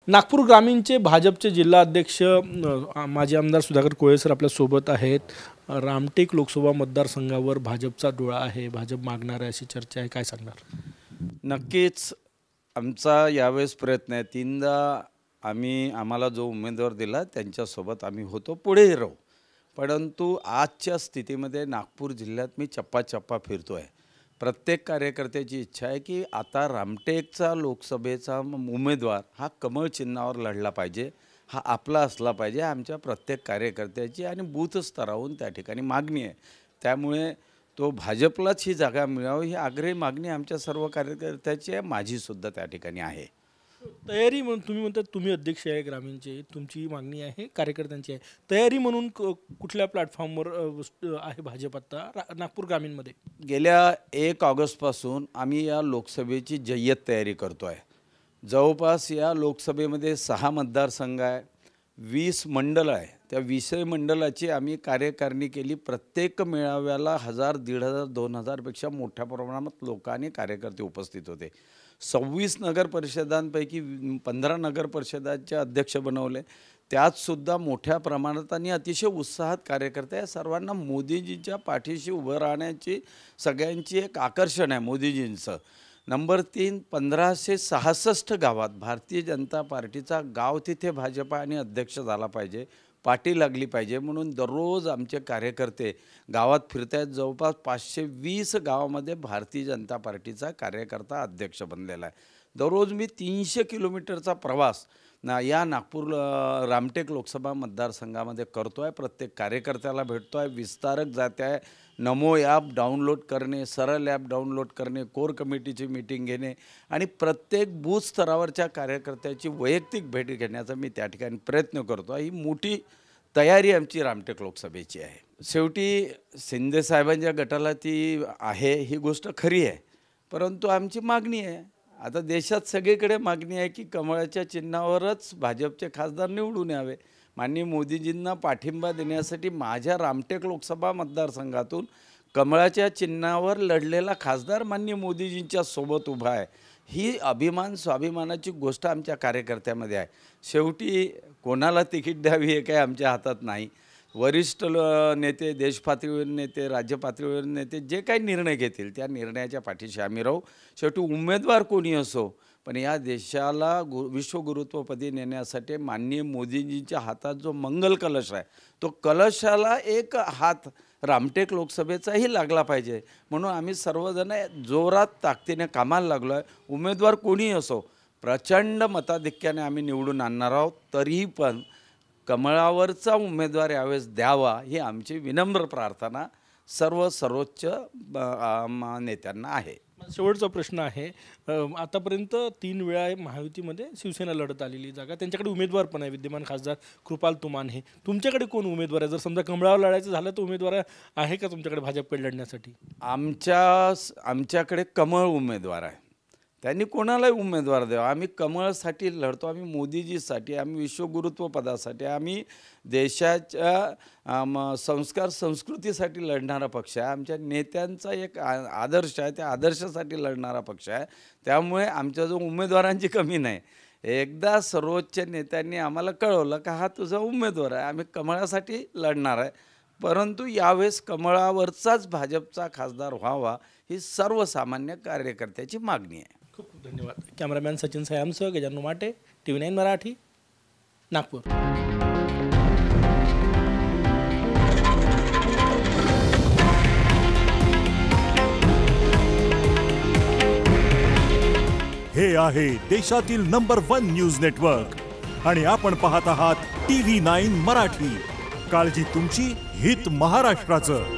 नागपूर ग्रामीणचे भाजपचे जिल्हा अध्यक्ष माजी आमदार सुधाकर कोळे सर आपल्या सोबत आहेत. रामटेक लोकसभा मतदारसंघावर भाजपचा डोळा आहे, भाजप मागणार आहे अशी चर्चा आहे, काय सांगणार? नक्कीच आमचा यावेळेस प्रयत्न आहे. तीनदा आम्हाला जो उमेदवार दिला त्यांच्यासोबत आम्ही होतो, पुढेही राहू. परंतु आजच्या स्थितीमध्ये नागपूर जिल्ह्यात मी चप्पा फिरतो आहे. प्रत्येक कार्यकर्त्याची इच्छा आहे की आता रामटेकचा लोकसभेचा उमेदवार हा कमळ चिन्हावर लढला पाहिजे, हा आपला असला पाहिजे. आमच्या प्रत्येक कार्यकर्त्याची आणि बूथ स्तरावरून त्या ठिकाणी मागणी आहे. त्यामुळे तो भाजपलाच ही जागा मिळावी ही आग्रही मागणी आमच्या सर्व कार्यकर्त्याची आहे, माझीसुद्धा त्या ठिकाणी आहे. तयारी म्हणून तुम्ही म्हणता, तुम्ही अध्यक्ष आहे ग्रामीणचे, तुमची मागणी आहे, कार्यकर्त्यांची आहे. तयारी म्हणून कुठल्या प्लॅटफॉर्मवर आहे भाजप आता नागपूर ग्रामीणमध्ये? गेल्या 1 ऑगस्टपासून आम्ही या लोकसभेची जय्यत तयारी करतो आहे. जवळपास या लोकसभेमध्ये 6 मतदारसंघ आहे, 20 मंडळ आहे. त्या 20 मंडळाची आम्ही कार्यकारिणी केली. प्रत्येक मेळाव्याला 1000, 1500, 2000 पेक्षा मोठ्या प्रमाणात लोक आणि कार्यकर्ते उपस्थित होते. 26 नगर परिषदांपैकी 15 नगर परिषदाचे अध्यक्ष बनवले. त्यातसुद्धा मोठ्या प्रमाणात आणि अतिशय उत्साहात कार्यकर्ते आहे. सर्वांना मोदीजींच्या पाठीशी उभं राहण्याची सगळ्यांची एक आकर्षण आहे मोदीजींचं. नंबर 3, 1566 गावात भारतीय जनता पार्टीचा गाव तिथे भाजप आणि अध्यक्ष झाला पाहिजे, पाठी लागली पाहिजे म्हणून दररोज आमचे कार्यकर्ते गावात फिरत आहेत. जवळपास 520 गावामध्ये भारतीय जनता पार्टीचा कार्यकर्ता अध्यक्ष बनलेला आहे. दररोज मी 300 किलोमीटरचा प्रवास या नागपूर रामटेक लोकसभा मतदारसंघामध्ये करतो आहे. प्रत्येक कार्यकर्त्याला भेटतो आहे. विस्तारक जाते आहे. नमो ॲप डाउनलोड करणे, सरळ ॲप डाउनलोड करणे, कोर कमिटीची मीटिंग घेणे आणि प्रत्येक बूथ स्तरावरच्या कार्यकर्त्याची वैयक्तिक भेट घेण्याचा मी त्या ठिकाणी प्रयत्न करतो आहे. ही मोठी तयारी आमची रामटेक लोकसभेची आहे. शेवटी शिंदे साहेबांच्या गटाला ती आहे ही गोष्ट खरी आहे, परंतु आमची मागणी आहे. आता देशात सगळीकडे मागणी आहे की कमळाच्या चिन्हावरच भाजपचे खासदार निवडून यावे. माननीय मोदीजींना पाठिंबा देण्यासाठी माझ्या रामटेक लोकसभा मतदारसंघातून कमळाच्या चिन्हावर लढलेला खासदार माननीय मोदीजींच्या सोबत उभा आहे. ही स्वाभिमानाची गोष्ट आमच्या कार्यकर्त्यामध्ये आहे. शेवटी कोणाला तिकीट द्यावी हे काही आमच्या हातात नाही. वरिष्ठ नेते, देशपातळीवर नेते, राज्य पातळीवर नेते जे काही निर्णय घेतील त्या निर्णयाच्या पाठीशी आम्ही राहू. शेवटी उमेदवार कोणी असो, पण या देशाला विश्वगुरुत्वपदी नेण्यासाठी माननीय मोदीजींच्या हातात जो मंगल कलश आहे, तो कलशाला एक हात रामटेक लोकसभेचाही लागला पाहिजे. म्हणून आम्ही सर्वजण जोरात ताकदीने कामाला लागलो आहे. उमेदवार कोणी असो, प्रचंड मताधिक्याने आम्ही निवडून आणणार आहोत. तरीही पण कमळावरचा उमेदवार यावेळेस द्यावा ही आमची विनम्र प्रार्थना सर्वोच्च नेत्यांना आहे. शेवटचा प्रश्न आहे, आतापर्यंत 3 वेळा महायुतीमध्ये शिवसेना लढत आलेली जागा, त्यांच्याकडे उमेदवार पण आहे, विद्यमान खासदार कृपाल तुमाने हे. तुमच्याकडे कोण उमेदवार आहे? जर समजा कमळावर लढायचं झालं तर उमेदवार आहे का तुमच्याकडे भाजपकडे लढण्यासाठी? आमच्याकडे कमळ उमेदवार आहे. त्यांनी कोणालाही उमेदवार द्यावा. आम्ही कमळसाठी लढतो, आम्ही मोदीजीसाठी, आम्ही विश्वगुरुत्व पदासाठी, आम्ही देशाच्या संस्कार संस्कृतीसाठी लढणारा पक्ष आहे. आमच्या नेत्यांचा एक आदर्श आहे, त्या आदर्शासाठी लढणारा पक्ष आहे. त्यामुळे आमच्या जो उमेदवारांची कमी नाही. एकदा सर्वोच्च नेत्यांनी आम्हाला कळवलं का हा तुझा उमेदवार आहे, आम्ही कमळासाठी लढणार आहे. परंतु यावेळेस कमळावरचाच भाजपचा खासदार व्हावा ही सर्वसामान्य कार्यकर्त्याची मागणी आहे. खूप खूप धन्यवाद. कॅमेरामॅन सचिन सायांसह गजानन माटे, TV9 मराठी, नागपूर. हे आहे देशातील नंबर 1 न्यूज नेटवर्क आणि आपण पाहत आहात TV9 मराठी. काळजी तुमची, हित महाराष्ट्राचं.